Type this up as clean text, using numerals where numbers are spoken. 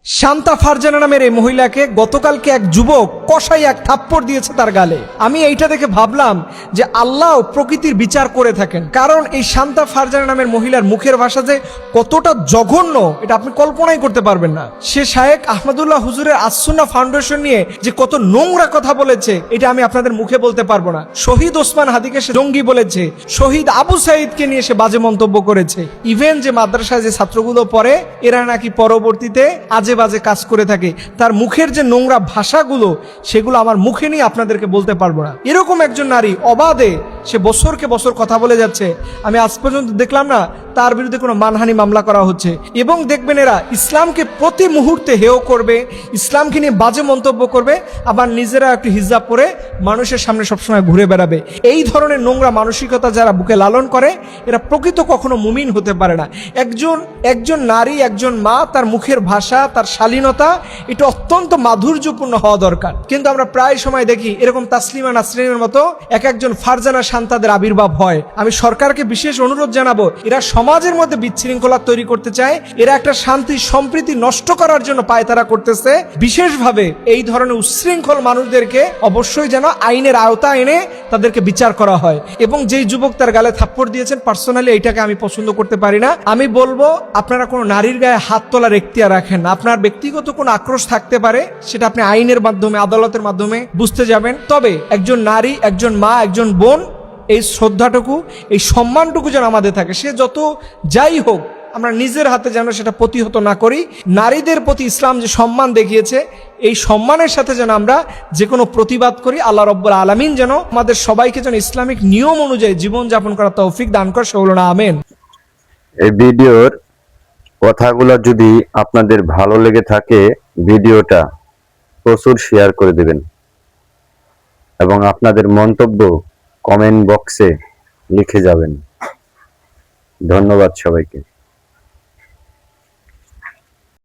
শান্তা ফারজানা নামের এই মহিলাকে গতকালকে এক যুবক কষাই এক থাপ্পড় দিয়েছে তার গালে। আমি এইটা দেখে ভাবলাম যে আল্লাহ প্রকৃতির বিচার করে থাকেন, কারণ এই শান্তা ফারজানা নামের মহিলার মুখের ভাষা যে কতটা জঘন্য এটা আপনি কল্পনাই করতে পারবেন না। সে শায়েখ আহমদুল্লাহ হুজুরের আসসুন্নাহ ফাউন্ডেশন নিয়ে যে কত নোংরা কথা বলেছে এটা আমি আপনাদের মুখে বলতে পারবো না। শহীদ ওসমান হাদিকে সে জঙ্গি বলেছে, শহীদ আবু সাইদকে নিয়ে সে বাজে মন্তব্য করেছে। ইভেন যে মাদ্রাসায় যে ছাত্রগুলো পড়ে এরা নাকি পরবর্তীতে আজে বাজে কাজ করে থাকে। তার মুখের যে নোংরা ভাষাগুলো সেগুলো আমার মুখে নিয়ে আপনাদেরকে বলতে পারবো না। এরকম একজন নারী অবাধে সে বছরকে বছর কথা বলে যাচ্ছে, আমি আজ পর্যন্ত দেখলাম না তার বিরুদ্ধে কোনো মানহানি মামলা করা হচ্ছে। এবং দেখবেন এরা ইসলামকে প্রতি মুহূর্তে হেয় করবে, ইসলামকে নিয়ে বাজে মন্তব্য করবে, আবার নিজেরা একটু হিজাব পরে মানুষের সামনে সবসময় ঘুরে বেড়াবে। এই ধরনের নোংরা মানসিকতা যারা বুকে লালন করে এরা প্রকৃত কখনো মুমিন হতে পারে না। একজন নারী, একজন মা, তার মুখের ভাষা, তার শালীনতা এটা অত্যন্ত মাধুর্যপূর্ণ হওয়া দরকার। কিন্তু আমরা প্রায় সময় দেখি এরকম তাসলিমা নাসরিনের মতো একজন ফারজানা শান্তাদের আবির্ভাব হয়। আমি সরকারকে বিশেষ অনুরোধ জানাবো, এরা সমাজের মধ্যে বিশৃঙ্খলা তৈরি করতে চায়, এরা একটা শান্তি সম্প্রীতি নষ্ট করার জন্য পায়তারা করতেছে। বিশেষভাবে এই ধরনের উচ্ছৃঙ্খল মানুষদেরকে অবশ্যই যেন আইনের আওতায় এনে তাদেরকে বিচার করা হয়। এবং যেই যুবক তার গালে থাপ্পড় দিয়েছেন, পার্সোনালি এইটাকে আমি পছন্দ করতে পারি না। আমি বলবো আপনারা কোনো নারীর গায়ে হাত তোলার এখতিয়ার রাখেন না। আপনার ব্যক্তিগত কোনো আক্রোশ থাকতে পারে, সেটা আপনি আইনের মাধ্যমে, আদালতের মাধ্যমে বুঝতে যাবেন। তবে একজন নারী, একজন মা, একজন বোন, এই শ্রদ্ধাটুকু, এই সম্মানটুকু যেন আমাদের থাকে। সে যত যাই হোক, আমরা নিজের হাতে যেন সেটা প্রতিহত না করি। নারীদের প্রতি ইসলাম যে সম্মান দেখিয়েছে এই সম্মানের সাথে যেন আমরা যে কোনো প্রতিবাদ করি। আল্লাহ রব্বুল আলামিন যেন আমাদের সবাইকে যেন ইসলামিক নিয়ম অনুযায়ী জীবনযাপন করার তৌফিক দান করে, সকল না আমিন। এই ভিডিওর কথাগুলো যদি আপনাদের ভালো লেগে থাকে ভিডিওটা প্রচুর শেয়ার করে দেবেন এবং আপনাদের মন্তব্য কমেন্ট বক্সে লিখে যাবেন। ধন্যবাদ সবাইকে।